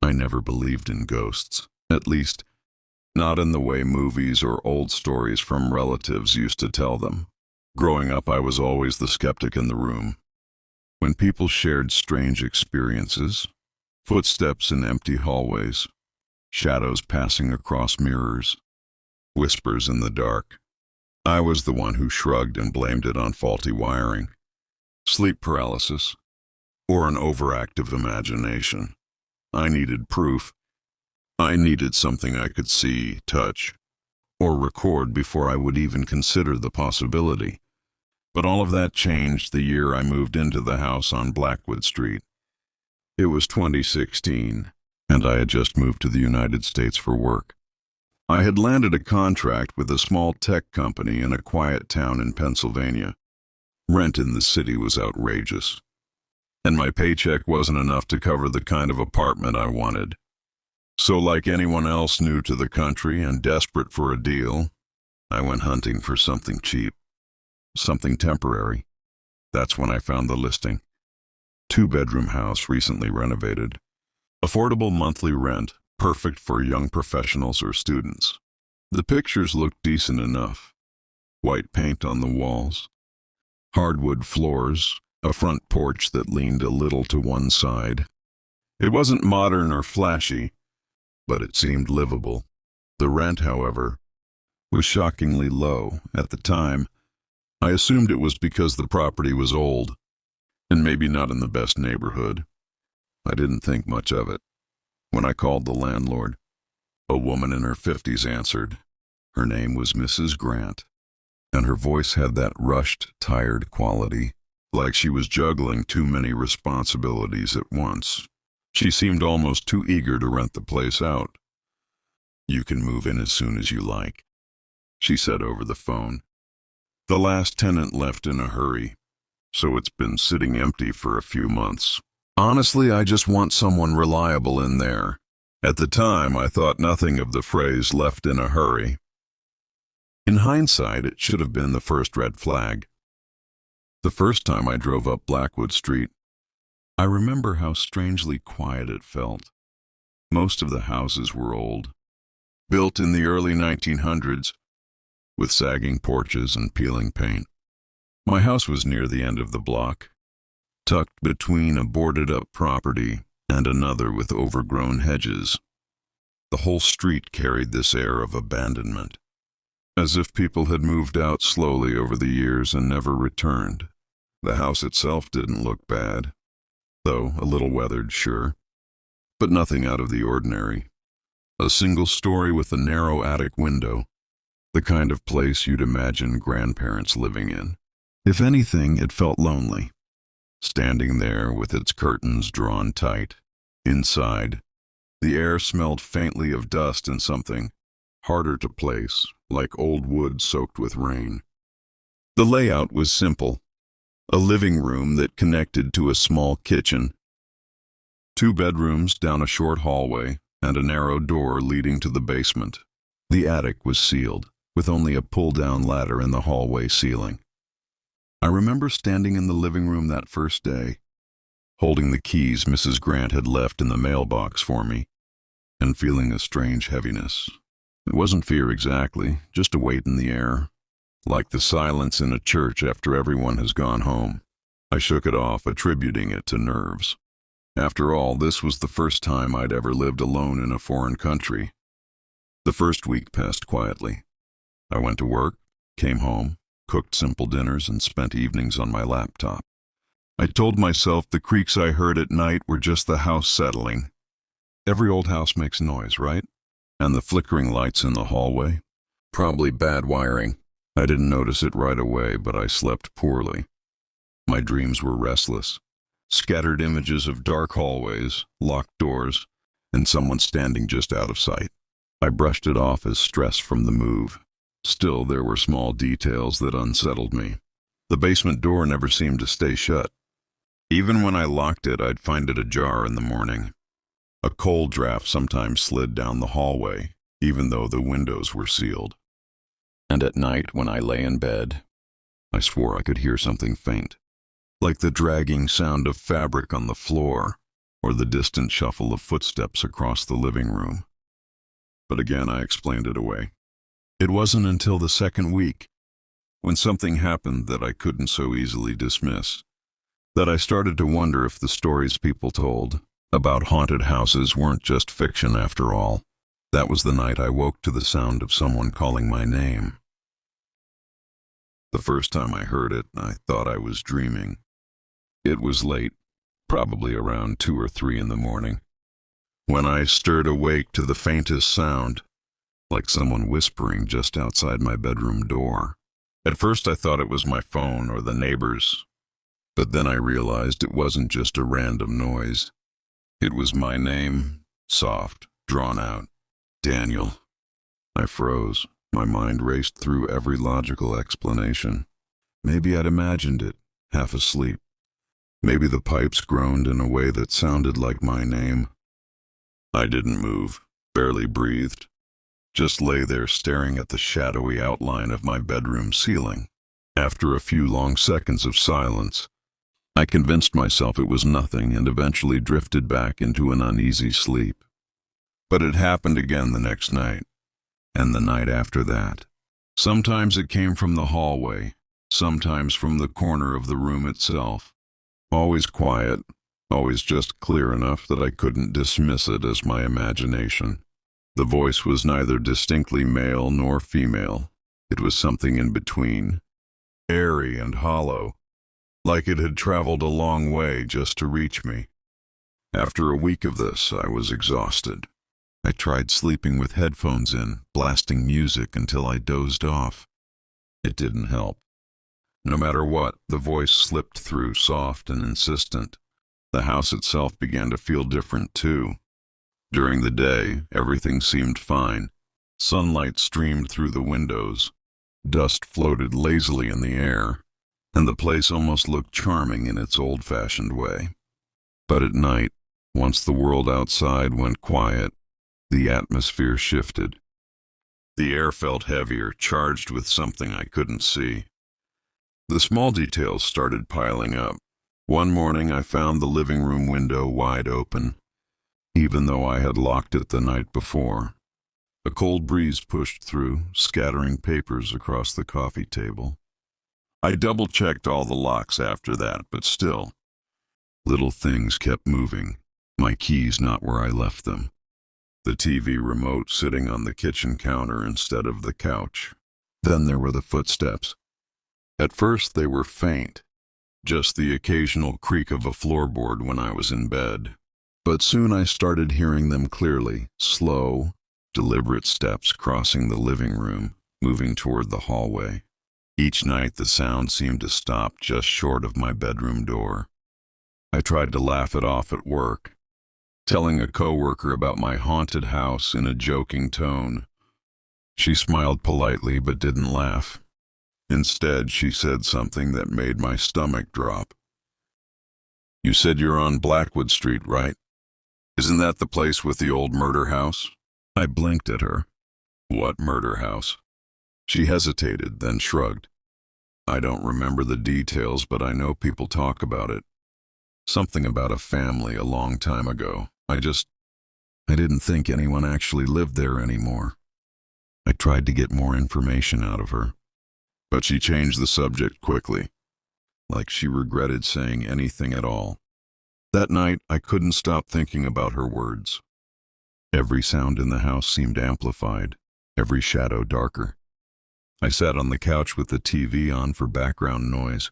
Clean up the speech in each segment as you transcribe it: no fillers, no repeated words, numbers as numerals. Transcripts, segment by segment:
I never believed in ghosts, at least not in the way movies or old stories from relatives used to tell them. Growing up, I was always the skeptic in the room. When people shared strange experiences, footsteps in empty hallways, shadows passing across mirrors, whispers in the dark, I was the one who shrugged and blamed it on faulty wiring, sleep paralysis, or an overactive imagination. I needed proof. I needed something I could see, touch, or record before I would even consider the possibility. But all of that changed the year I moved into the house on Blackwood Street. It was 2016, and I had just moved to the United States for work. I had landed a contract with a small tech company in a quiet town in Pennsylvania. Rent in the city was outrageous, and my paycheck wasn't enough to cover the kind of apartment I wanted. So, like anyone else new to the country and desperate for a deal, I went hunting for something cheap, something temporary. That's when I found the listing. 2-bedroom house, recently renovated. Affordable monthly rent, perfect for young professionals or students. The pictures looked decent enough. White paint on the walls, hardwood floors, a front porch that leaned a little to one side. It wasn't modern or flashy, but it seemed livable. The rent, however, was shockingly low. At the time, I assumed it was because the property was old, and maybe not in the best neighborhood. I didn't think much of it. When I called the landlord, a woman in her 50s answered. Her name was Mrs. Grant, and her voice had that rushed, tired quality, like she was juggling too many responsibilities at once. She seemed almost too eager to rent the place out. "You can move in as soon as you like," she said over the phone. "The last tenant left in a hurry, so it's been sitting empty for a few months. Honestly, I just want someone reliable in there." At the time, I thought nothing of the phrase "left in a hurry." In hindsight, it should have been the first red flag. The first time I drove up Blackwood Street, I remember how strangely quiet it felt. Most of the houses were old, built in the early 1900s, with sagging porches and peeling paint. My house was near the end of the block, tucked between a boarded-up property and another with overgrown hedges. The whole street carried this air of abandonment, as if people had moved out slowly over the years and never returned. The house itself didn't look bad, though a little weathered, sure, but nothing out of the ordinary. A single story with a narrow attic window, the kind of place you'd imagine grandparents living in. If anything, it felt lonely, standing there with its curtains drawn tight. Inside, the air smelled faintly of dust and something harder to place, like old wood soaked with rain. The layout was simple. A living room that connected to a small kitchen. 2 bedrooms down a short hallway and a narrow door leading to the basement. The attic was sealed, with only a pull-down ladder in the hallway ceiling. I remember standing in the living room that first day, holding the keys Mrs. Grant had left in the mailbox for me, and feeling a strange heaviness. It wasn't fear exactly, just a weight in the air, like the silence in a church after everyone has gone home. I shook it off, attributing it to nerves. After all, this was the first time I'd ever lived alone in a foreign country. The first week passed quietly. I went to work, came home, cooked simple dinners, and spent evenings on my laptop. I told myself the creaks I heard at night were just the house settling. Every old house makes noise, right? And the flickering lights in the hallway? Probably bad wiring. I didn't notice it right away, but I slept poorly. My dreams were restless. Scattered images of dark hallways, locked doors, and someone standing just out of sight. I brushed it off as stress from the move. Still, there were small details that unsettled me. The basement door never seemed to stay shut. Even when I locked it, I'd find it ajar in the morning. A cold draft sometimes slid down the hallway, even though the windows were sealed. And at night, when I lay in bed, I swore I could hear something faint, like the dragging sound of fabric on the floor. or the distant shuffle of footsteps across the living room. But again, I explained it away. It wasn't until the second week, when something happened that I couldn't so easily dismiss, that I started to wonder if the stories people told about haunted houses weren't just fiction after all. That was the night I woke to the sound of someone calling my name. The first time I heard it, I thought I was dreaming. It was late, probably around 2 or 3 in the morning, when I stirred awake to the faintest sound, like someone whispering just outside my bedroom door. At first I thought it was my phone or the neighbors, but then I realized it wasn't just a random noise. It was my name, soft, drawn out. Daniel. I froze. My mind raced through every logical explanation. Maybe I'd imagined it, half asleep. Maybe the pipes groaned in a way that sounded like my name. I didn't move, barely breathed, just lay there staring at the shadowy outline of my bedroom ceiling. After a few long seconds of silence, I convinced myself it was nothing and eventually drifted back into an uneasy sleep. But it happened again the next night, and the night after that. Sometimes it came from the hallway, sometimes from the corner of the room itself. Always quiet, always just clear enough that I couldn't dismiss it as my imagination. The voice was neither distinctly male nor female. It was something in between, airy and hollow, like it had traveled a long way just to reach me. After a week of this, I was exhausted. I tried sleeping with headphones in, blasting music until I dozed off. It didn't help. No matter what, the voice slipped through, soft and insistent. The house itself began to feel different too. During the day, everything seemed fine. Sunlight streamed through the windows. Dust floated lazily in the air, and the place almost looked charming in its old-fashioned way. But at night, once the world outside went quiet, the atmosphere shifted. The air felt heavier, charged with something I couldn't see. The small details started piling up. One morning I found the living room window wide open, even though I had locked it the night before. A cold breeze pushed through, scattering papers across the coffee table. I double-checked all the locks after that, but still, little things kept moving, my keys not where I left them. The TV remote sitting on the kitchen counter instead of the couch. Then there were the footsteps. At first they were faint, just the occasional creak of a floorboard when I was in bed. But soon I started hearing them clearly, slow, deliberate steps crossing the living room, moving toward the hallway. Each night the sound seemed to stop just short of my bedroom door. I tried to laugh it off at work, telling a coworker about my haunted house in a joking tone. She smiled politely but didn't laugh. Instead, she said something that made my stomach drop. "You said you're on Blackwood Street, right? Isn't that the place with the old murder house?" I blinked at her. "What murder house?" She hesitated, then shrugged. "I don't remember the details, but I know people talk about it. Something about a family a long time ago. I didn't think anyone actually lived there anymore." I tried to get more information out of her, but she changed the subject quickly, like she regretted saying anything at all. That night, I couldn't stop thinking about her words. Every sound in the house seemed amplified, every shadow darker. I sat on the couch with the TV on for background noise,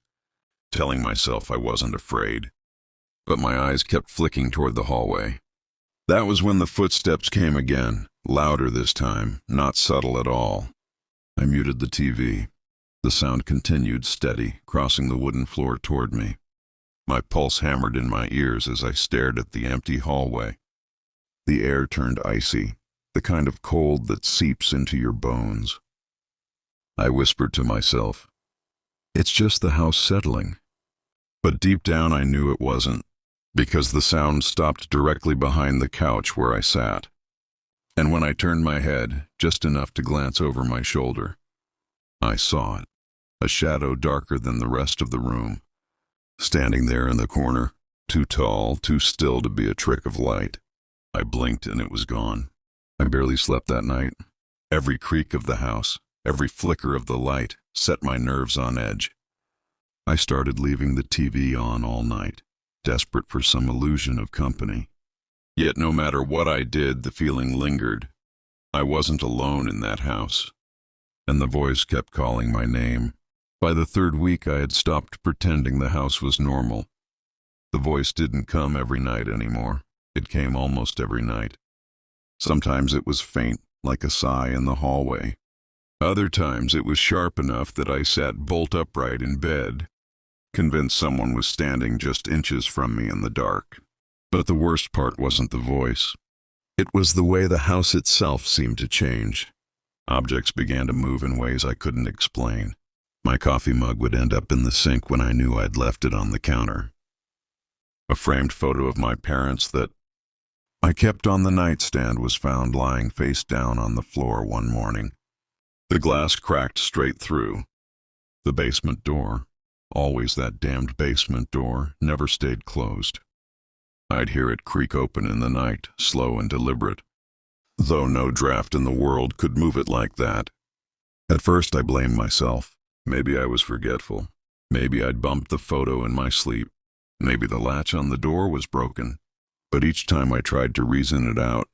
telling myself I wasn't afraid, but my eyes kept flicking toward the hallway. That was when the footsteps came again, louder this time, not subtle at all. I muted the TV. The sound continued steady, crossing the wooden floor toward me. My pulse hammered in my ears as I stared at the empty hallway. The air turned icy, the kind of cold that seeps into your bones. I whispered to myself, "It's just the house settling." But deep down I knew it wasn't, because the sound stopped directly behind the couch where I sat. And when I turned my head, just enough to glance over my shoulder, I saw it, a shadow darker than the rest of the room, standing there in the corner, Too tall, too still to be a trick of light. I blinked and it was gone. I barely slept that night. Every creak of the house, every flicker of the light set my nerves on edge. I started leaving the TV on all night, desperate for some illusion of company. Yet no matter what I did, the feeling lingered. I wasn't alone in that house. And the voice kept calling my name. By the third week, I had stopped pretending the house was normal. The voice didn't come every night anymore. It came almost every night. Sometimes it was faint, like a sigh in the hallway. Other times it was sharp enough that I sat bolt upright in bed, convinced someone was standing just inches from me in the dark. But the worst part wasn't the voice. It was the way the house itself seemed to change. Objects began to move in ways I couldn't explain. My coffee mug would end up in the sink when I knew I'd left it on the counter. A framed photo of my parents that I kept on the nightstand was found lying face down on the floor one morning. The glass cracked straight through. The basement door, always that damned basement door, never stayed closed. I'd hear it creak open in the night, slow and deliberate, though no draft in the world could move it like that. At first I blamed myself. Maybe I was forgetful. Maybe I'd bumped the photo in my sleep. Maybe the latch on the door was broken. But each time I tried to reason it out,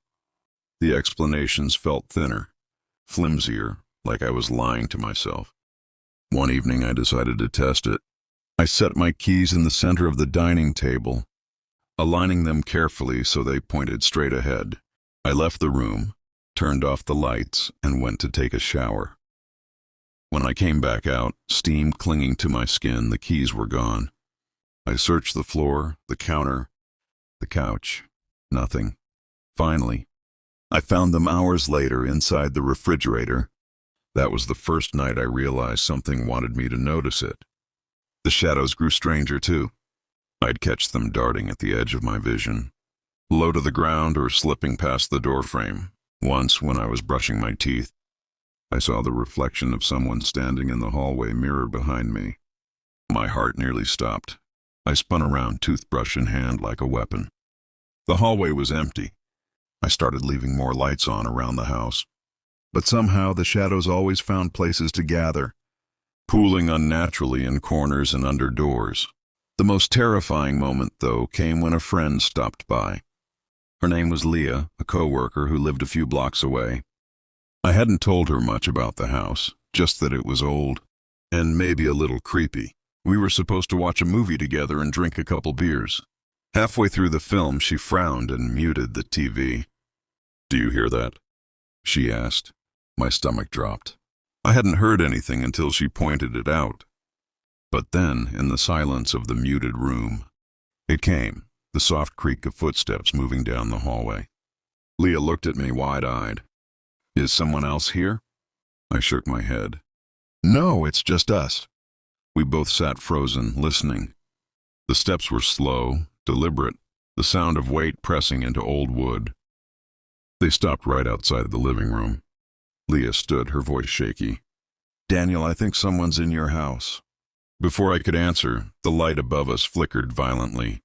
the explanations felt thinner, flimsier, like I was lying to myself. One evening I decided to test it. I set my keys in the center of the dining table, aligning them carefully so they pointed straight ahead. I left the room, turned off the lights, and went to take a shower. When I came back out, steam clinging to my skin, the keys were gone. I searched the floor, the counter, the couch. Nothing. Finally, I found them hours later inside the refrigerator. That was the first night I realized something wanted me to notice it. The shadows grew stranger too. I'd catch them darting at the edge of my vision, low to the ground or slipping past the doorframe. Once, when I was brushing my teeth, I saw the reflection of someone standing in the hallway mirror behind me. My heart nearly stopped. I spun around, toothbrush in hand, like a weapon. The hallway was empty. I started leaving more lights on around the house. But somehow the shadows always found places to gather, pooling unnaturally in corners and under doors. The most terrifying moment, though, came when a friend stopped by. Her name was Leah, a co-worker who lived a few blocks away. I hadn't told her much about the house, just that it was old, and maybe a little creepy. We were supposed to watch a movie together and drink a couple beers. Halfway through the film, she frowned and muted the TV. "Do you hear that?" she asked. My stomach dropped. I hadn't heard anything until she pointed it out. But then, in the silence of the muted room, it came, the soft creak of footsteps moving down the hallway. Leah looked at me wide-eyed. "Is someone else here?" I shook my head. "No, it's just us." We both sat frozen, listening. The steps were slow, deliberate, the sound of weight pressing into old wood. They stopped right outside the living room. Leah stood, her voice shaky. "Daniel, I think someone's in your house." Before I could answer, the light above us flickered violently,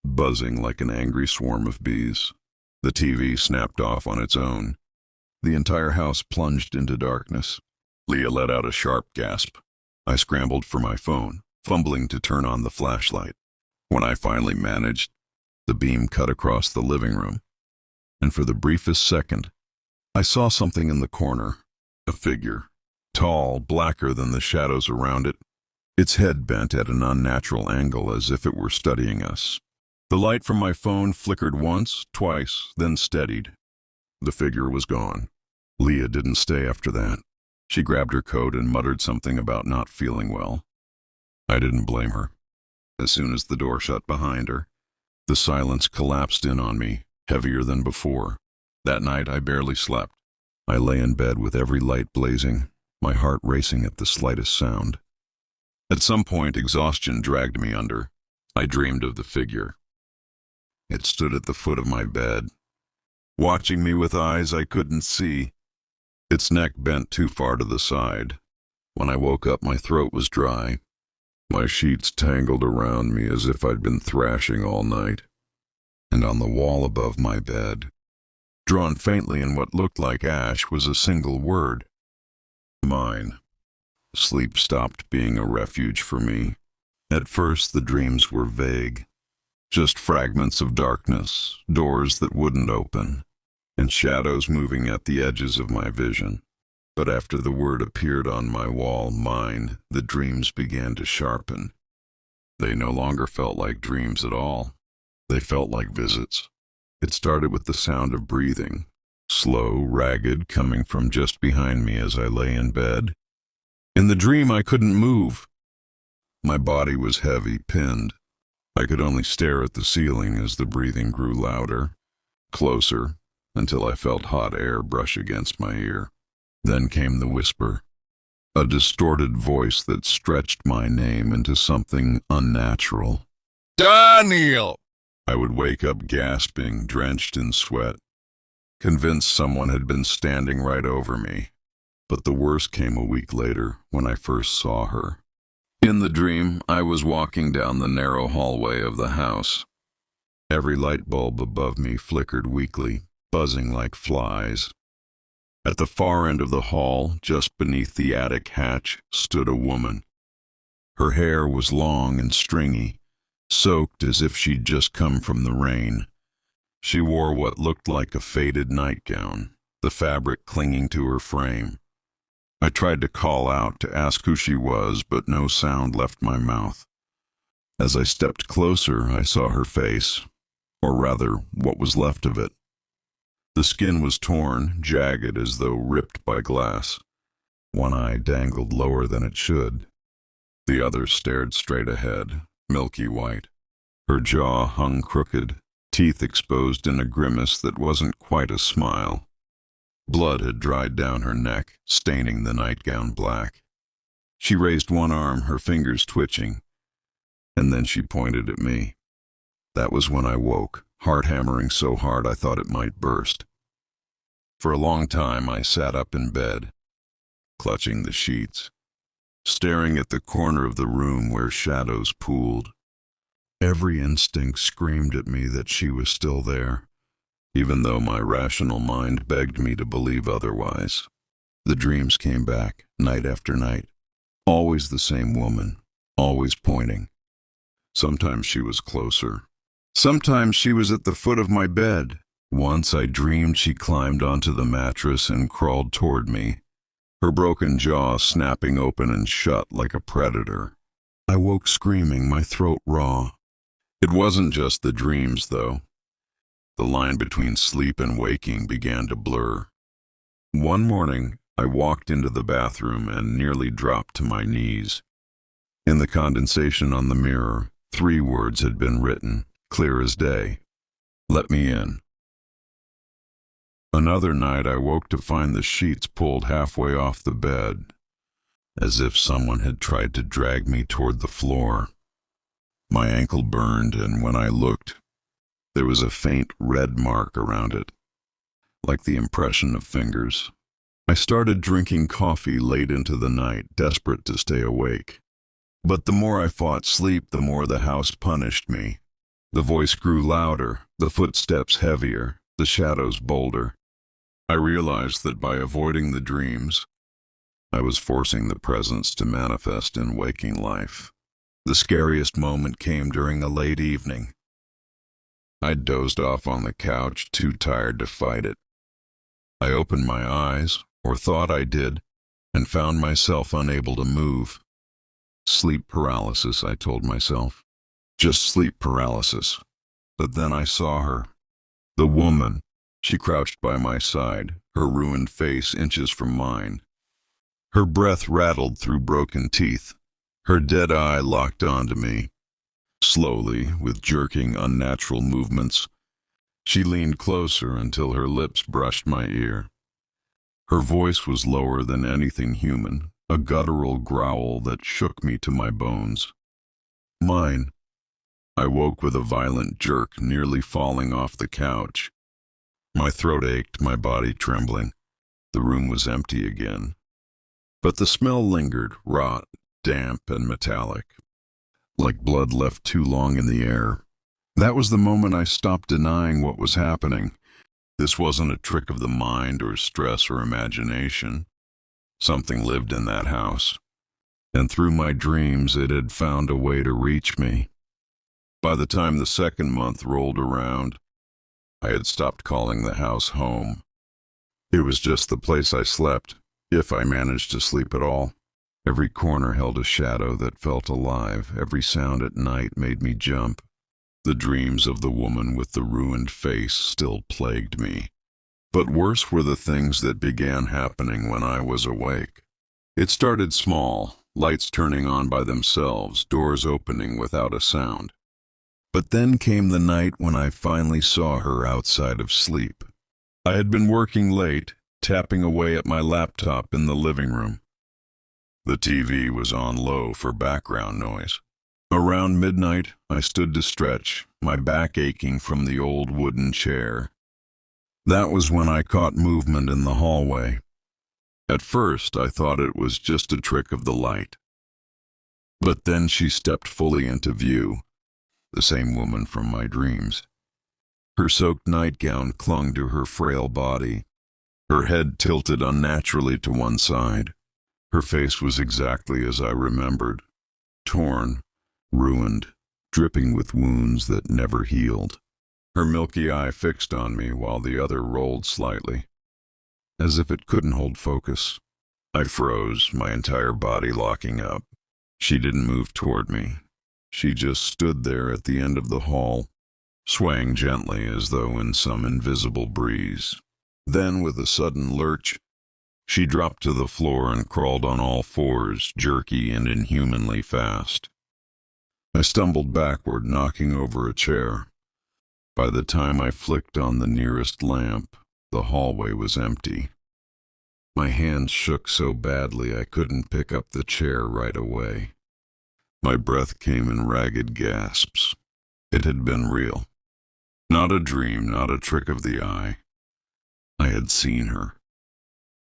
buzzing like an angry swarm of bees. The TV snapped off on its own. The entire house plunged into darkness. Leah let out a sharp gasp. I scrambled for my phone, fumbling to turn on the flashlight. When I finally managed, the beam cut across the living room. And for the briefest second, I saw something in the corner, a figure, tall, blacker than the shadows around it, its head bent at an unnatural angle as if it were studying us. The light from my phone flickered once, twice, then steadied. The figure was gone. Leah didn't stay after that. She grabbed her coat and muttered something about not feeling well. I didn't blame her. As soon as the door shut behind her, the silence collapsed in on me, heavier than before. That night I barely slept. I lay in bed with every light blazing, my heart racing at the slightest sound. At some point, exhaustion dragged me under. I dreamed of the figure. It stood at the foot of my bed, watching me with eyes I couldn't see. Its neck bent too far to the side. When I woke up, my throat was dry. My sheets tangled around me as if I'd been thrashing all night. And on the wall above my bed, drawn faintly in what looked like ash, was a single word. Mine. Sleep stopped being a refuge for me. At first, the dreams were vague. Just fragments of darkness, doors that wouldn't open, and shadows moving at the edges of my vision. But after the word appeared on my wall, mine, the dreams began to sharpen. They no longer felt like dreams at all. They felt like visits. It started with the sound of breathing, slow, ragged, coming from just behind me as I lay in bed. In the dream, I couldn't move. My body was heavy, pinned. I could only stare at the ceiling as the breathing grew louder, closer, until I felt hot air brush against my ear. Then came the whisper, a distorted voice that stretched my name into something unnatural. Daniel! I would wake up gasping, drenched in sweat, convinced someone had been standing right over me. But the worst came a week later, when I first saw her. In the dream, I was walking down the narrow hallway of the house. Every light bulb above me flickered weakly, buzzing like flies. At the far end of the hall, just beneath the attic hatch, stood a woman. Her hair was long and stringy, soaked as if she'd just come from the rain. She wore what looked like a faded nightgown, the fabric clinging to her frame. I tried to call out to ask who she was, but no sound left my mouth. As I stepped closer, I saw her face, or rather, what was left of it. The skin was torn, jagged as though ripped by glass. One eye dangled lower than it should. The other stared straight ahead, milky white. Her jaw hung crooked, teeth exposed in a grimace that wasn't quite a smile. Blood had dried down her neck, staining the nightgown black. She raised one arm, her fingers twitching, and then she pointed at me. That was when I woke, heart hammering so hard I thought it might burst. For a long time I sat up in bed, clutching the sheets, staring at the corner of the room where shadows pooled. Every instinct screamed at me that she was still there, even though my rational mind begged me to believe otherwise. The dreams came back, night after night. Always the same woman, always pointing. Sometimes she was closer. Sometimes she was at the foot of my bed. Once I dreamed she climbed onto the mattress and crawled toward me, her broken jaw snapping open and shut like a predator. I woke screaming, my throat raw. It wasn't just the dreams, though. The line between sleep and waking began to blur. One morning, I walked into the bathroom and nearly dropped to my knees. In the condensation on the mirror, 3 words had been written, clear as day. Let me in. Another night, I woke to find the sheets pulled halfway off the bed, as if someone had tried to drag me toward the floor. My ankle burned, and when I looked, there was a faint red mark around it, like the impression of fingers. I started drinking coffee late into the night, desperate to stay awake. But the more I fought sleep, the more the house punished me. The voice grew louder, the footsteps heavier, the shadows bolder. I realized that by avoiding the dreams, I was forcing the presence to manifest in waking life. The scariest moment came during a late evening. I dozed off on the couch, too tired to fight it. I opened my eyes, or thought I did, and found myself unable to move. Sleep paralysis, I told myself. Just sleep paralysis. But then I saw her. The woman. She crouched by my side, her ruined face inches from mine. Her breath rattled through broken teeth. Her dead eye locked onto me. Slowly, with jerking, unnatural movements, she leaned closer until her lips brushed my ear. Her voice was lower than anything human, a guttural growl that shook me to my bones. Mine. I woke with a violent jerk, nearly falling off the couch. My throat ached, my body trembling. The room was empty again. But the smell lingered, rot, damp and metallic. like blood left too long in the air. That was the moment I stopped denying what was happening. This wasn't a trick of the mind or stress or imagination. Something lived in that house, and through my dreams it had found a way to reach me. By the time the second month rolled around, I had stopped calling the house home. It was just the place I slept, if I managed to sleep at all. Every corner held a shadow that felt alive. Every sound at night made me jump. The dreams of the woman with the ruined face still plagued me. But worse were the things that began happening when I was awake. It started small, lights turning on by themselves, doors opening without a sound. But then came the night when I finally saw her outside of sleep. I had been working late, tapping away at my laptop in the living room. The TV was on low for background noise. Around midnight, I stood to stretch, my back aching from the old wooden chair. That was when I caught movement in the hallway. At first, I thought it was just a trick of the light. But then she stepped fully into view, the same woman from my dreams. Her soaked nightgown clung to her frail body, her head tilted unnaturally to one side. Her face was exactly as I remembered, torn, ruined, dripping with wounds that never healed. Her milky eye fixed on me while the other rolled slightly, as if it couldn't hold focus. I froze, my entire body locking up. She didn't move toward me. She just stood there at the end of the hall, swaying gently as though in some invisible breeze. Then, with a sudden lurch, she dropped to the floor and crawled on all fours, jerky and inhumanly fast. I stumbled backward, knocking over a chair. By the time I flicked on the nearest lamp, the hallway was empty. My hands shook so badly I couldn't pick up the chair right away. My breath came in ragged gasps. It had been real. Not a dream, not a trick of the eye. I had seen her.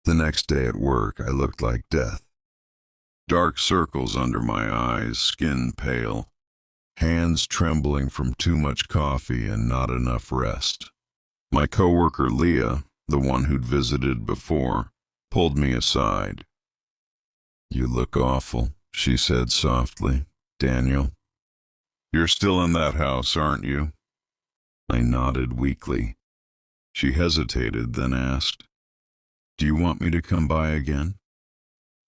The next day at work, I looked like death. Dark circles under my eyes, skin pale, hands trembling from too much coffee and not enough rest. My coworker Leah, the one who'd visited before, pulled me aside. "You look awful," she said softly. "Daniel, you're still in that house, aren't you?" I nodded weakly. She hesitated, then asked, "Do you want me to come by again?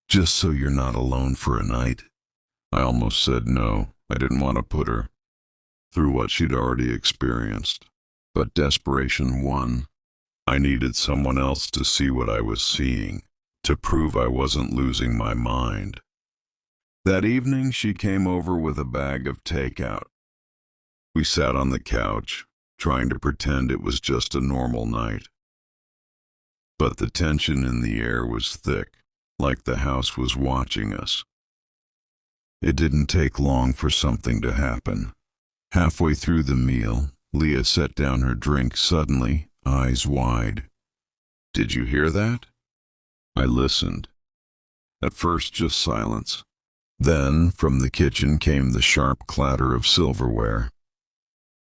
Just so you're not alone for a night?" I almost said no. I didn't want to put her through what she'd already experienced. But desperation won. I needed someone else to see what I was seeing, to prove I wasn't losing my mind. That evening, she came over with a bag of takeout. We sat on the couch, trying to pretend it was just a normal night. But the tension in the air was thick, like the house was watching us. It didn't take long for something to happen. Halfway through the meal, Leah set down her drink suddenly, eyes wide. "Did you hear that?" I listened. At first, just silence. Then, from the kitchen came the sharp clatter of silverware.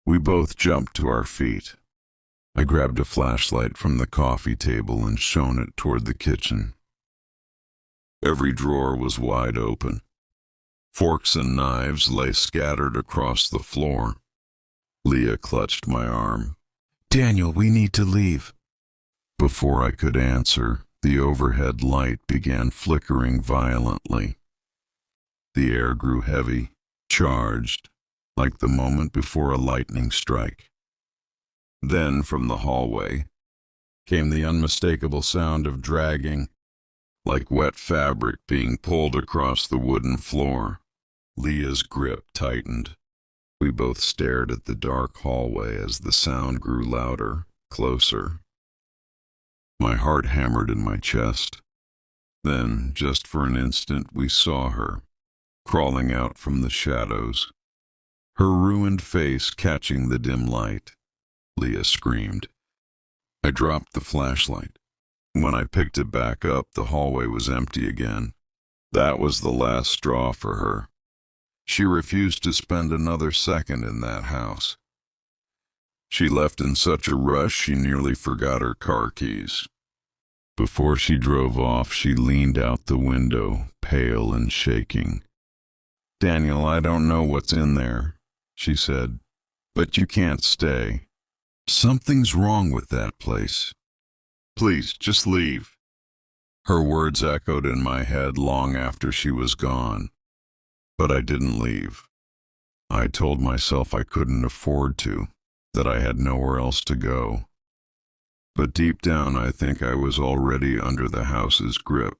We both jumped to our feet. I grabbed a flashlight from the coffee table and shone it toward the kitchen. Every drawer was wide open. Forks and knives lay scattered across the floor. Leah clutched my arm. "Daniel, we need to leave." Before I could answer, the overhead light began flickering violently. The air grew heavy, charged, like the moment before a lightning strike. Then, from the hallway, came the unmistakable sound of dragging, like wet fabric being pulled across the wooden floor. Leah's grip tightened. We both stared at the dark hallway as the sound grew louder, closer. My heart hammered in my chest. Then, just for an instant, we saw her, crawling out from the shadows, her ruined face catching the dim light. Leah screamed. I dropped the flashlight. When I picked it back up, the hallway was empty again. That was the last straw for her. She refused to spend another second in that house. She left in such a rush she nearly forgot her car keys. Before she drove off, she leaned out the window, pale and shaking. "Daniel, I don't know what's in there," she said, "but you can't stay. Something's wrong with that place. Please, just leave." Her words echoed in my head long after she was gone. But I didn't leave. I told myself I couldn't afford to, that I had nowhere else to go. But deep down, I think I was already under the house's grip.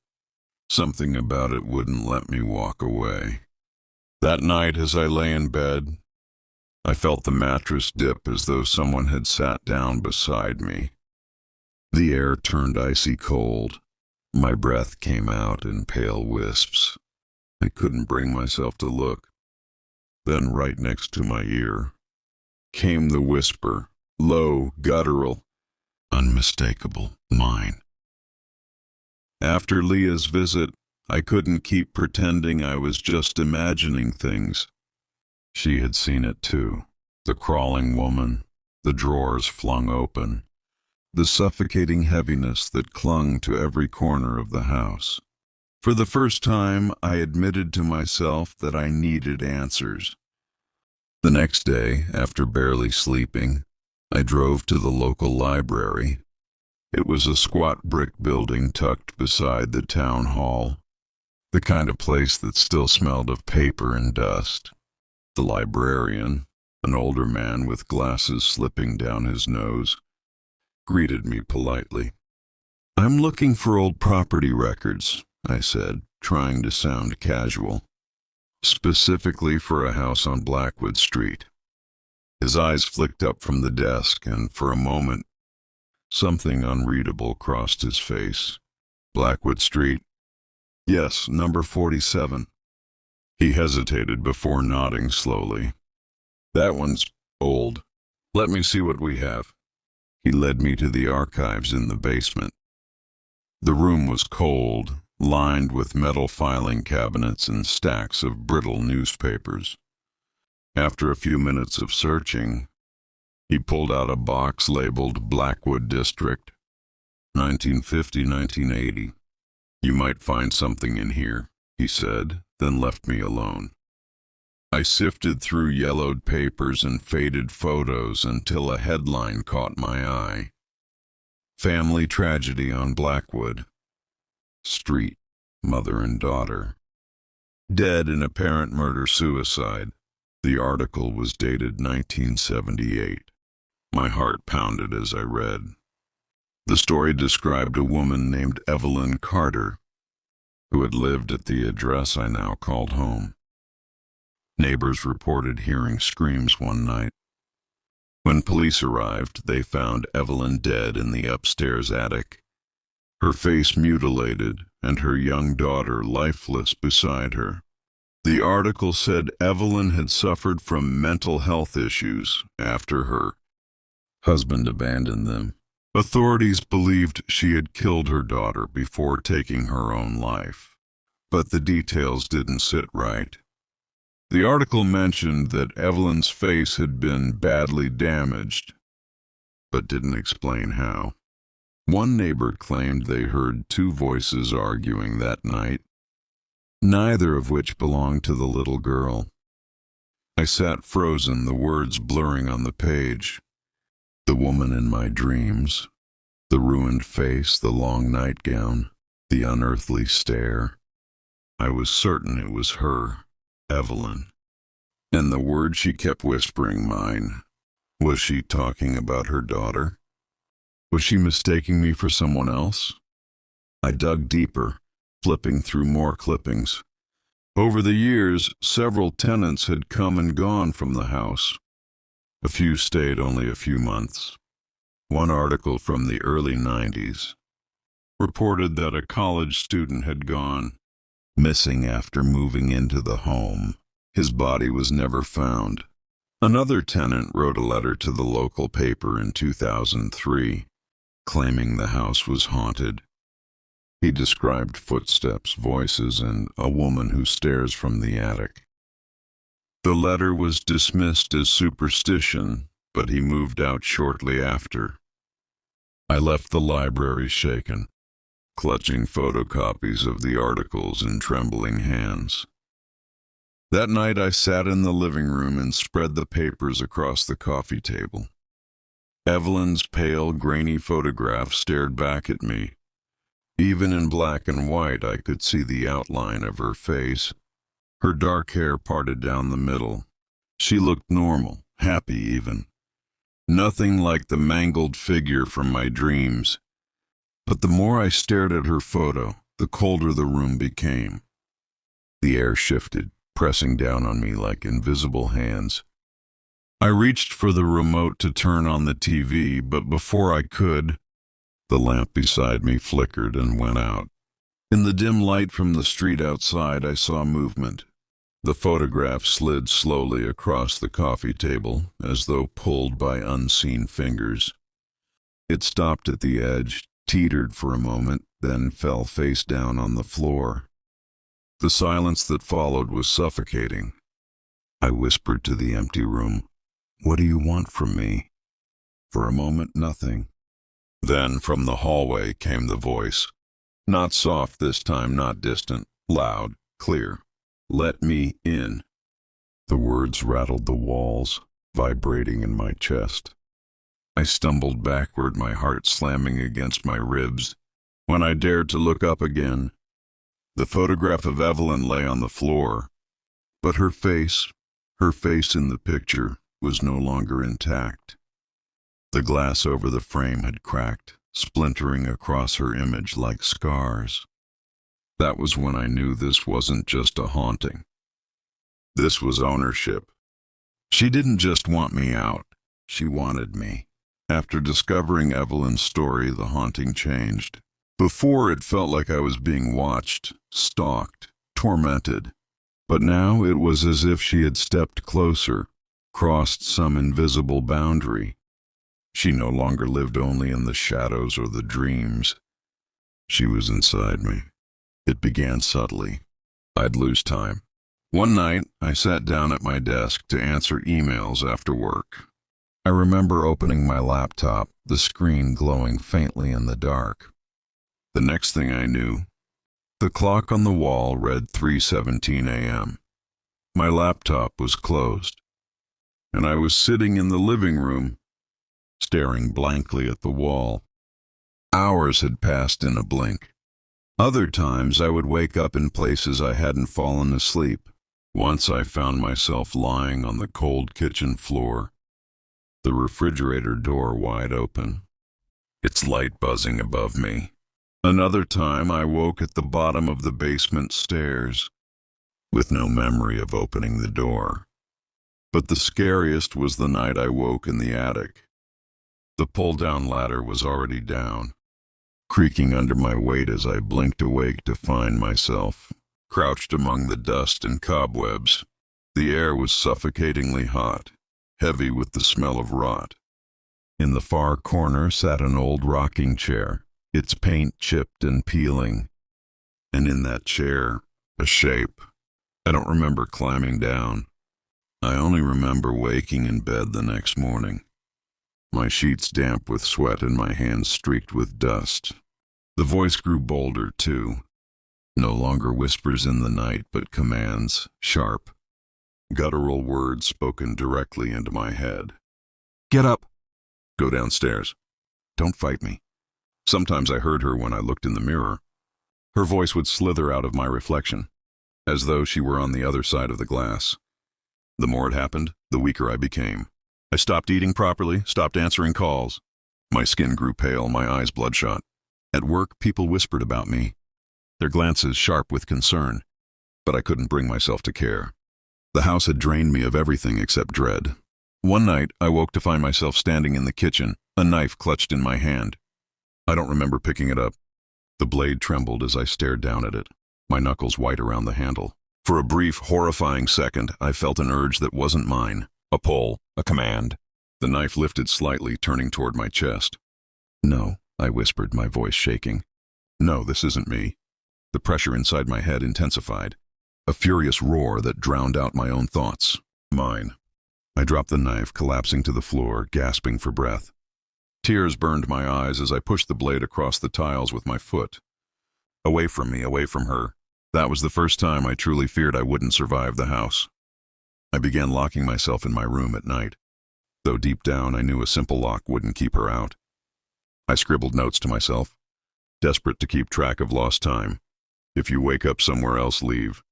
Something about it wouldn't let me walk away. That night, as I lay in bed, I felt the mattress dip as though someone had sat down beside me. The air turned icy cold. My breath came out in pale wisps. I couldn't bring myself to look. Then, right next to my ear, came the whisper, low, guttural, unmistakable, mine. After Leah's visit, I couldn't keep pretending I was just imagining things. She had seen it too. The crawling woman, the drawers flung open, the suffocating heaviness that clung to every corner of the house. For the first time, I admitted to myself that I needed answers. The next day, after barely sleeping, I drove to the local library. It was a squat brick building tucked beside the town hall, the kind of place that still smelled of paper and dust. The librarian, an older man with glasses slipping down his nose, greeted me politely. "I'm looking for old property records," I said, trying to sound casual. "Specifically for a house on Blackwood Street." His eyes flicked up from the desk, and for a moment, something unreadable crossed his face. "Blackwood Street?" "Yes, number 47. He hesitated before nodding slowly. "That one's old. Let me see what we have." He led me to the archives in the basement. The room was cold, lined with metal filing cabinets and stacks of brittle newspapers. After a few minutes of searching, he pulled out a box labeled Blackwood District, 1950-1980. "You might find something in here," he said, then left me alone. I sifted through yellowed papers and faded photos until a headline caught my eye. "Family Tragedy on Blackwood Street, Mother and Daughter. Dead in apparent murder-suicide." The article was dated 1978. My heart pounded as I read. The story described a woman named Evelyn Carter, who had lived at the address I now called home. Neighbors reported hearing screams one night. When police arrived, they found Evelyn dead in the upstairs attic, her face mutilated and her young daughter lifeless beside her. The article said Evelyn had suffered from mental health issues after her husband abandoned them. Authorities believed she had killed her daughter before taking her own life, but the details didn't sit right. The article mentioned that Evelyn's face had been badly damaged, but didn't explain how. One neighbor claimed they heard two voices arguing that night, neither of which belonged to the little girl. I sat frozen, the words blurring on the page. The woman in my dreams, the ruined face, the long nightgown, the unearthly stare. I was certain it was her, Evelyn. And the word she kept whispering mine. Was she talking about her daughter? Was she mistaking me for someone else? I dug deeper, flipping through more clippings. Over the years, several tenants had come and gone from the house. A few stayed only a few months. One article from the early 90s reported that a college student had gone missing after moving into the home. His body was never found. Another tenant wrote a letter to the local paper in 2003, claiming the house was haunted. He described footsteps, voices, and a woman who stares from the attic. The letter was dismissed as superstition, but he moved out shortly after. I left the library shaken, clutching photocopies of the articles in trembling hands. That night I sat in the living room and spread the papers across the coffee table. Evelyn's pale, grainy photograph stared back at me. Even in black and white, I could see the outline of her face. Her dark hair parted down the middle. She looked normal, happy even. Nothing like the mangled figure from my dreams. But the more I stared at her photo, the colder the room became. The air shifted, pressing down on me like invisible hands. I reached for the remote to turn on the TV, but before I could, the lamp beside me flickered and went out. In the dim light from the street outside, I saw movement. The photograph slid slowly across the coffee table, as though pulled by unseen fingers. It stopped at the edge, teetered for a moment, then fell face down on the floor. The silence that followed was suffocating. I whispered to the empty room, "What do you want from me?" For a moment, nothing. Then from the hallway came the voice. Not soft this time, not distant, loud, clear. "Let me in." The words rattled the walls, vibrating in my chest. I stumbled backward, my heart slamming against my ribs. When I dared to look up again, the photograph of Evelyn lay on the floor, but her face in the picture, was no longer intact. The glass over the frame had cracked, splintering across her image like scars. That was when I knew this wasn't just a haunting. This was ownership. She didn't just want me out, she wanted me. After discovering Evelyn's story, the haunting changed. Before, it felt like I was being watched, stalked, tormented. But now it was as if she had stepped closer, crossed some invisible boundary. She no longer lived only in the shadows or the dreams. She was inside me. It began subtly. I'd lose time. One night, I sat down at my desk to answer emails after work. I remember opening my laptop, the screen glowing faintly in the dark. The next thing I knew, the clock on the wall read 3:17 a.m. My laptop was closed, and I was sitting in the living room, staring blankly at the wall. Hours had passed in a blink. Other times I would wake up in places I hadn't fallen asleep. Once I found myself lying on the cold kitchen floor, the refrigerator door wide open, its light buzzing above me. Another time I woke at the bottom of the basement stairs, with no memory of opening the door. But the scariest was the night I woke in the attic. The pull-down ladder was already down, creaking under my weight as I blinked awake to find myself crouched among the dust and cobwebs. The air was suffocatingly hot, heavy with the smell of rot. In the far corner sat an old rocking chair, its paint chipped and peeling. And in that chair, a shape. I don't remember climbing down. I only remember waking in bed the next morning, my sheets damp with sweat and my hands streaked with dust. The voice grew bolder, too. No longer whispers in the night, but commands, sharp, guttural words spoken directly into my head. "Get up! Go downstairs. Don't fight me." Sometimes I heard her when I looked in the mirror. Her voice would slither out of my reflection, as though she were on the other side of the glass. The more it happened, the weaker I became. I stopped eating properly, stopped answering calls. My skin grew pale, my eyes bloodshot. At work, people whispered about me, their glances sharp with concern, but I couldn't bring myself to care. The house had drained me of everything except dread. One night, I woke to find myself standing in the kitchen, a knife clutched in my hand. I don't remember picking it up. The blade trembled as I stared down at it, my knuckles white around the handle. For a brief, horrifying second, I felt an urge that wasn't mine. A pull, a command. The knife lifted slightly, turning toward my chest. "No," I whispered, my voice shaking. "No, this isn't me." The pressure inside my head intensified, a furious roar that drowned out my own thoughts. Mine. I dropped the knife, collapsing to the floor, gasping for breath. Tears burned my eyes as I pushed the blade across the tiles with my foot. Away from me, away from her. That was the first time I truly feared I wouldn't survive the house. I began locking myself in my room at night, though deep down I knew a simple lock wouldn't keep her out. I scribbled notes to myself, desperate to keep track of lost time. If you wake up somewhere else, leave.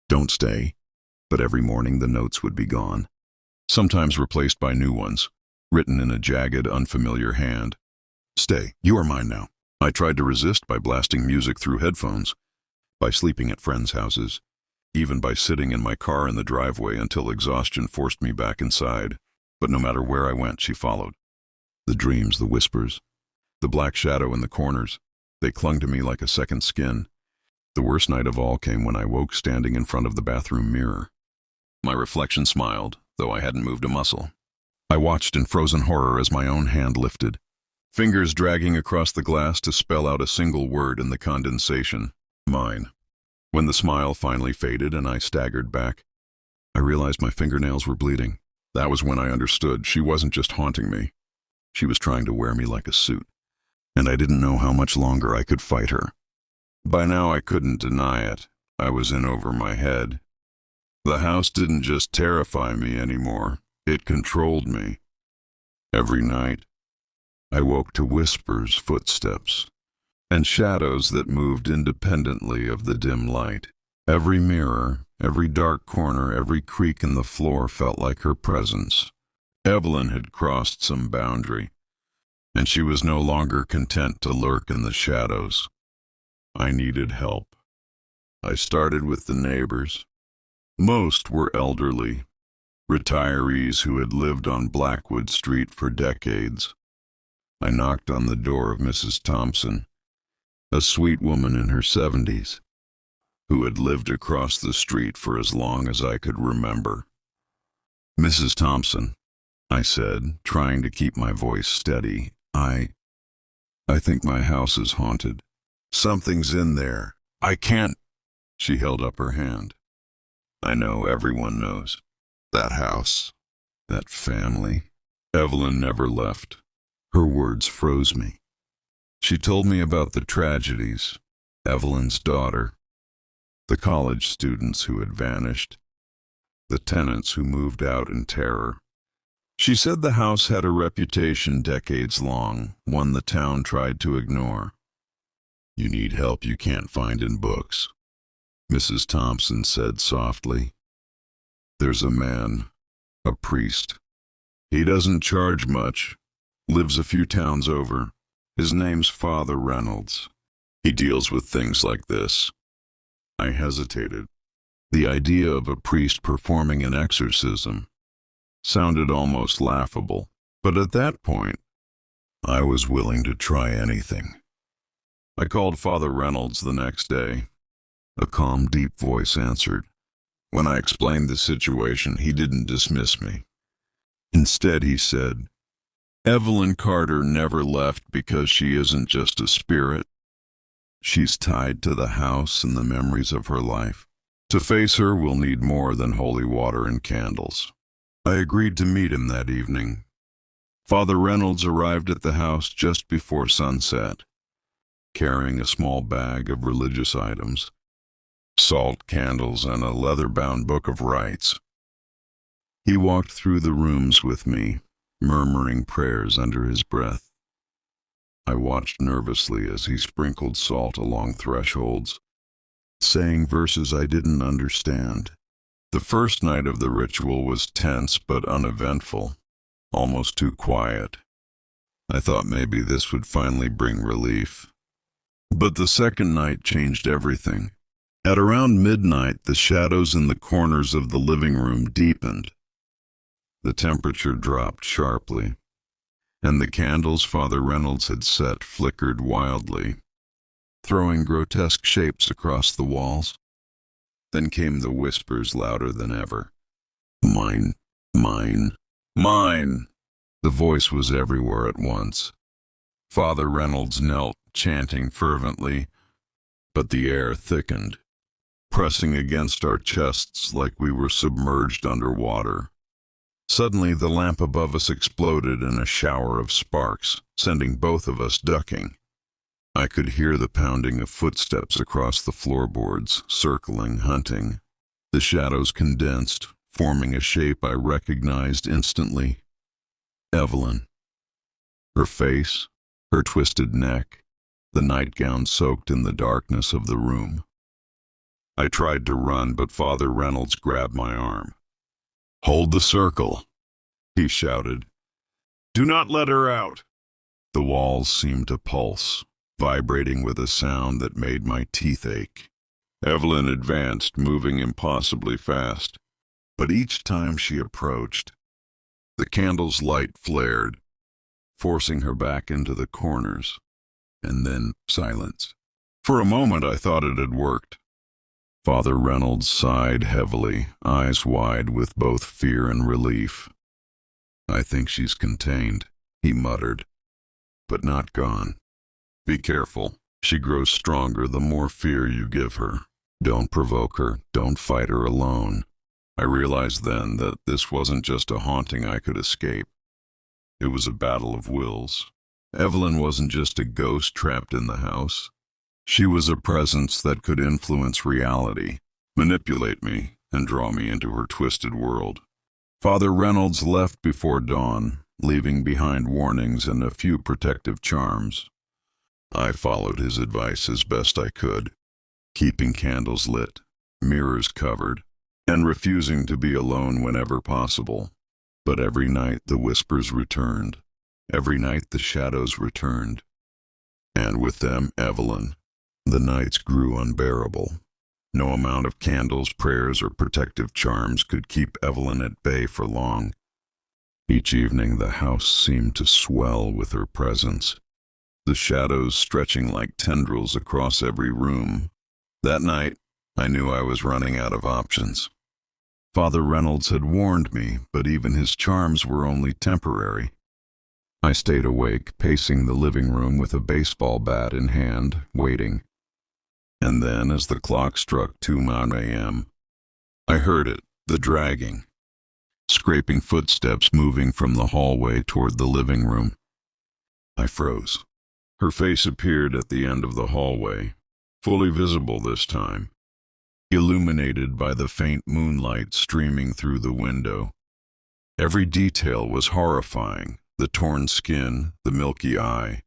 Don't stay. But every morning the notes would be gone, sometimes replaced by new ones, written in a jagged, unfamiliar hand. Stay, you are mine now. I tried to resist by blasting music through headphones, by sleeping at friends' houses, even by sitting in my car in the driveway until exhaustion forced me back inside. But no matter where I went, she followed. The dreams, the whispers, the black shadow in the corners, they clung to me like a second skin. The worst night of all came when I woke standing in front of the bathroom mirror. My reflection smiled, though I hadn't moved a muscle. I watched in frozen horror as my own hand lifted, fingers dragging across the glass to spell out a single word in the condensation. Mine. When the smile finally faded and I staggered back, I realized my fingernails were bleeding. That was when I understood she wasn't just haunting me. She was trying to wear me like a suit, and I didn't know how much longer I could fight her. By now I couldn't deny it. I was in over my head. The house didn't just terrify me anymore. It controlled me. Every night, I woke to whispers, footsteps, and shadows that moved independently of the dim light. Every mirror, every dark corner, every creak in the floor felt like her presence. Evelyn had crossed some boundary, and she was no longer content to lurk in the shadows. I needed help. I started with the neighbors. Most were elderly, retirees who had lived on Blackwood Street for decades. I knocked on the door of Mrs. Thompson, a sweet woman in her 70s, who had lived across the street for as long as I could remember. Mrs. Thompson, I said, trying to keep my voice steady, I think my house is haunted. Something's in there. I can't. She held up her hand. I know, everyone knows. That house, that family. Evelyn never left. Her words froze me. She told me about the tragedies, Evelyn's daughter, the college students who had vanished, the tenants who moved out in terror. She said the house had a reputation decades long, one the town tried to ignore. You need help you can't find in books, Mrs. Thompson said softly. There's a man, a priest. He doesn't charge much, lives a few towns over. His name's Father Reynolds. He deals with things like this. I hesitated. The idea of a priest performing an exorcism sounded almost laughable, but at that point, I was willing to try anything. I called Father Reynolds the next day. A calm, deep voice answered. When I explained the situation, he didn't dismiss me. Instead, he said, Evelyn Carter never left because she isn't just a spirit. She's tied to the house and the memories of her life. To face her, we'll need more than holy water and candles. I agreed to meet him that evening. Father Reynolds arrived at the house just before sunset, carrying a small bag of religious items, salt, candles, and a leather-bound book of rites. He walked through the rooms with me, murmuring prayers under his breath. I watched nervously as he sprinkled salt along thresholds, saying verses I didn't understand. The first night of the ritual was tense but uneventful, almost too quiet. I thought maybe this would finally bring relief. But the second night changed everything. At around midnight, the shadows in the corners of the living room deepened. The temperature dropped sharply, and the candles Father Reynolds had set flickered wildly, throwing grotesque shapes across the walls. Then came the whispers louder than ever. Mine, mine, mine! The voice was everywhere at once. Father Reynolds knelt, chanting fervently, but the air thickened. pressing against our chests like we were submerged underwater. Suddenly, the lamp above us exploded in a shower of sparks, sending both of us ducking. I could hear the pounding of footsteps across the floorboards, circling, hunting. The shadows condensed, forming a shape I recognized instantly. Evelyn. Her face, her twisted neck, the nightgown soaked in the darkness of the room. I tried to run, but Father Reynolds grabbed my arm. "Hold the circle," he shouted. "Do not let her out." The walls seemed to pulse, vibrating with a sound that made my teeth ache. Evelyn advanced, moving impossibly fast. But each time she approached, the candle's light flared, forcing her back into the corners, and then silence. For a moment I thought it had worked. Father Reynolds sighed heavily, eyes wide with both fear and relief. "I think she's contained," he muttered, "but not gone. Be careful. She grows stronger the more fear you give her. Don't provoke her. Don't fight her alone." I realized then that this wasn't just a haunting I could escape. It was a battle of wills. Evelyn wasn't just a ghost trapped in the house. She was a presence that could influence reality, manipulate me, and draw me into her twisted world. Father Reynolds left before dawn, leaving behind warnings and a few protective charms. I followed his advice as best I could, keeping candles lit, mirrors covered, and refusing to be alone whenever possible. But every night the whispers returned. Every night the shadows returned. And with them, Evelyn. The nights grew unbearable. No amount of candles, prayers, or protective charms could keep Evelyn at bay for long. Each evening the house seemed to swell with her presence, the shadows stretching like tendrils across every room. That night, I knew I was running out of options. Father Reynolds had warned me, but even his charms were only temporary. I stayed awake, pacing the living room with a baseball bat in hand, waiting. And then, as the clock struck 2 a.m., I heard it, the dragging, scraping footsteps moving from the hallway toward the living room. I froze. Her face appeared at the end of the hallway, fully visible this time, illuminated by the faint moonlight streaming through the window. Every detail was horrifying: the torn skin, the milky eye,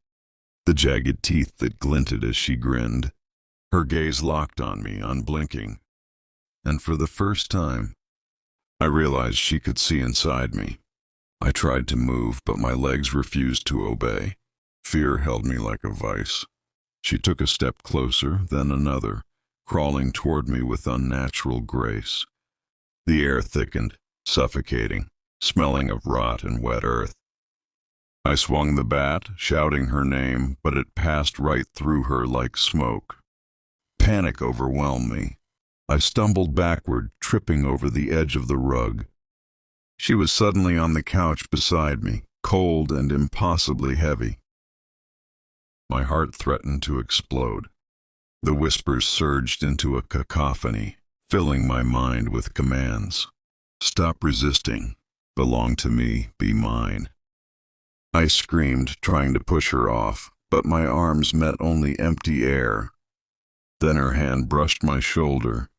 the jagged teeth that glinted as she grinned. Her gaze locked on me, unblinking, and for the first time, I realized she could see inside me. I tried to move, but my legs refused to obey. Fear held me like a vice. She took a step closer, then another, crawling toward me with unnatural grace. The air thickened, suffocating, smelling of rot and wet earth. I swung the bat, shouting her name, but it passed right through her like smoke. Panic overwhelmed me. I stumbled backward, tripping over the edge of the rug. She was suddenly on the couch beside me, cold and impossibly heavy. My heart threatened to explode. The whispers surged into a cacophony, filling my mind with commands. "Stop resisting. Belong to me. Be mine." I screamed, trying to push her off, but my arms met only empty air. Then her hand brushed my shoulder,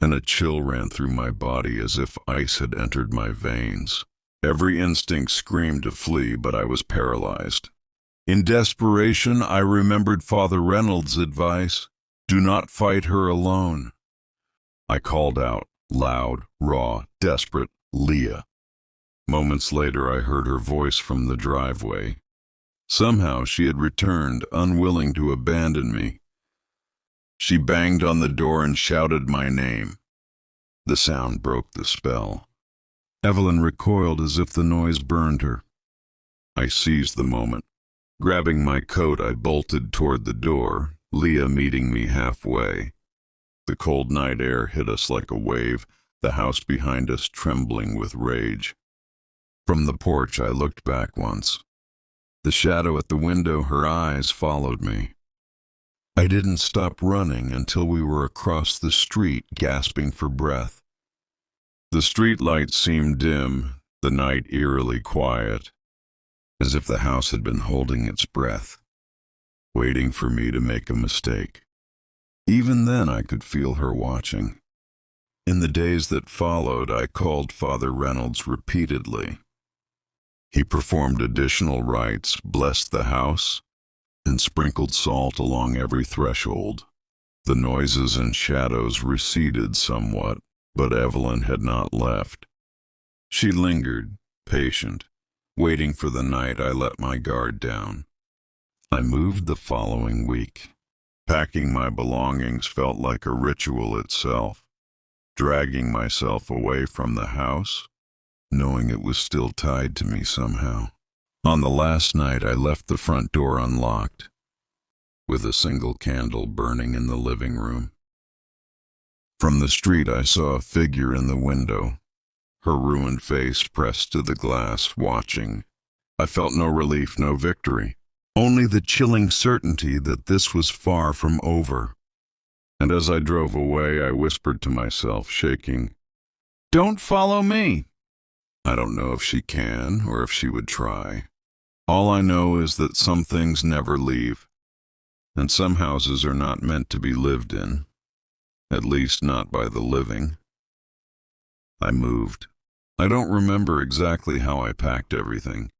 and a chill ran through my body as if ice had entered my veins. Every instinct screamed to flee, but I was paralyzed. In desperation, I remembered Father Reynolds' advice: do not fight her alone. I called out, loud, raw, desperate, "Leah." Moments later, I heard her voice from the driveway. Somehow she had returned, unwilling to abandon me. She banged on the door and shouted my name. The sound broke the spell. Evelyn recoiled as if the noise burned her. I seized the moment. Grabbing my coat, I bolted toward the door, Leah meeting me halfway. The cold night air hit us like a wave, the house behind us trembling with rage. From the porch, I looked back once. The shadow at the window, her eyes followed me. I didn't stop running until we were across the street, gasping for breath. The street lights seemed dim, the night eerily quiet, as if the house had been holding its breath, waiting for me to make a mistake. Even then I could feel her watching. In the days that followed, I called Father Reynolds repeatedly. He performed additional rites, blessed the house, and sprinkled salt along every threshold. The noises and shadows receded somewhat, but Evelyn had not left. She lingered, patient, waiting for the night I let my guard down. I moved the following week. Packing my belongings felt like a ritual itself. Dragging myself away from the house, knowing it was still tied to me somehow. On the last night, I left the front door unlocked, with a single candle burning in the living room. From the street, I saw a figure in the window, her ruined face pressed to the glass, watching. I felt no relief, no victory, only the chilling certainty that this was far from over. And as I drove away, I whispered to myself, shaking, "Don't follow me." I don't know if she can or if she would try. All I know is that some things never leave, and some houses are not meant to be lived in, at least not by the living. I moved. I don't remember exactly how I packed everything.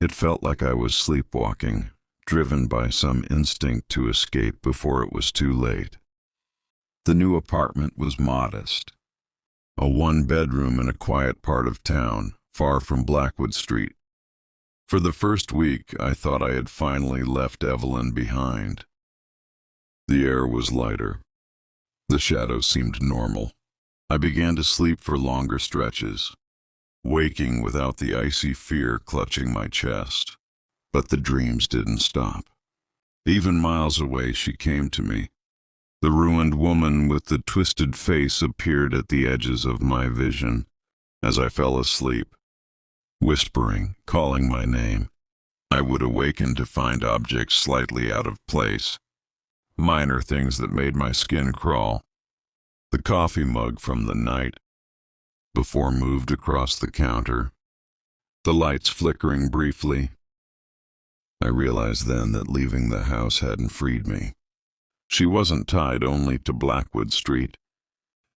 It felt like I was sleepwalking, driven by some instinct to escape before it was too late. The new apartment was modest. A one-bedroom in a quiet part of town, far from Blackwood Street. For the first week, I thought I had finally left Evelyn behind. The air was lighter. The shadows seemed normal. I began to sleep for longer stretches, waking without the icy fear clutching my chest. But the dreams didn't stop. Even miles away, she came to me. The ruined woman with the twisted face appeared at the edges of my vision as I fell asleep, whispering, calling my name. I would awaken to find objects slightly out of place, minor things that made my skin crawl. The coffee mug from the night before moved across the counter, the lights flickering briefly. I realized then that leaving the house hadn't freed me. She wasn't tied only to Blackwood Street.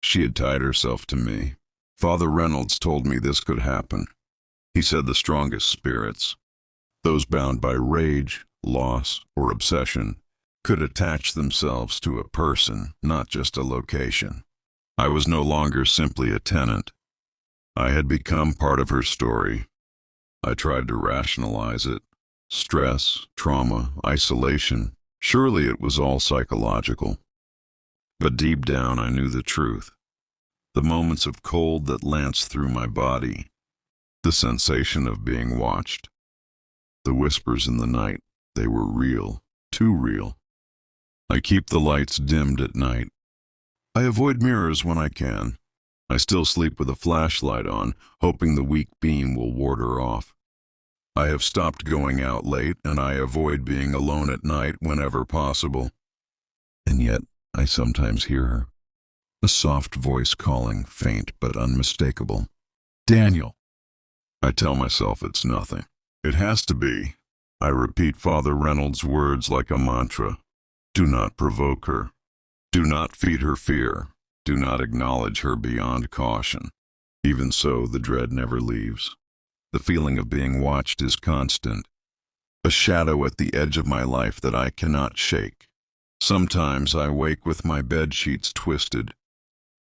She had tied herself to me. Father Reynolds told me this could happen. He said the strongest spirits, those bound by rage, loss, or obsession, could attach themselves to a person, not just a location. I was no longer simply a tenant. I had become part of her story. I tried to rationalize it. Stress, trauma, isolation. Surely it was all psychological. But deep down I knew the truth. The moments of cold that lanced through my body. The sensation of being watched. The whispers in the night, they were real, too real. I keep the lights dimmed at night. I avoid mirrors when I can. I still sleep with a flashlight on, hoping the weak beam will ward her off. I have stopped going out late, and I avoid being alone at night whenever possible. And yet, I sometimes hear her. A soft voice calling, faint but unmistakable. "Daniel." I tell myself it's nothing. It has to be. I repeat Father Reynolds' words like a mantra. Do not provoke her. Do not feed her fear. Do not acknowledge her beyond caution. Even so, the dread never leaves. The feeling of being watched is constant, a shadow at the edge of my life that I cannot shake. Sometimes I wake with my bed sheets twisted,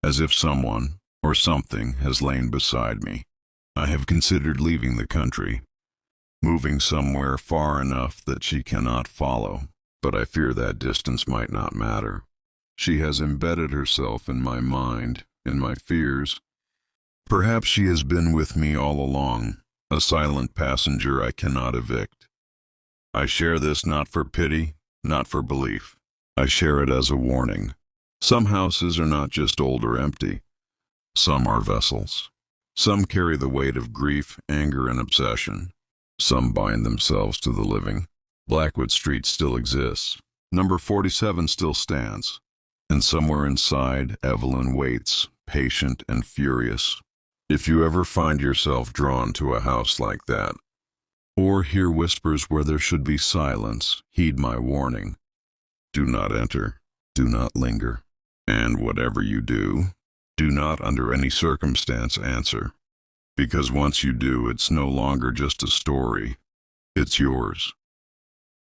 as if someone or something has lain beside me. I have considered leaving the country, moving somewhere far enough that she cannot follow, but I fear that distance might not matter. She has embedded herself in my mind, in my fears. Perhaps she has been with me all along, a silent passenger I cannot evict. I share this not for pity, not for belief. I share it as a warning. Some houses are not just old or empty. Some are vessels. Some carry the weight of grief, anger, and obsession. Some bind themselves to the living. Blackwood Street still exists, Number 47 still stands, and somewhere inside, Evelyn waits, patient and furious. If you ever find yourself drawn to a house like that, or hear whispers where there should be silence, heed my warning. Do not enter, do not linger, and whatever you do, do not under any circumstance answer. Because once you do, it's no longer just a story, it's yours.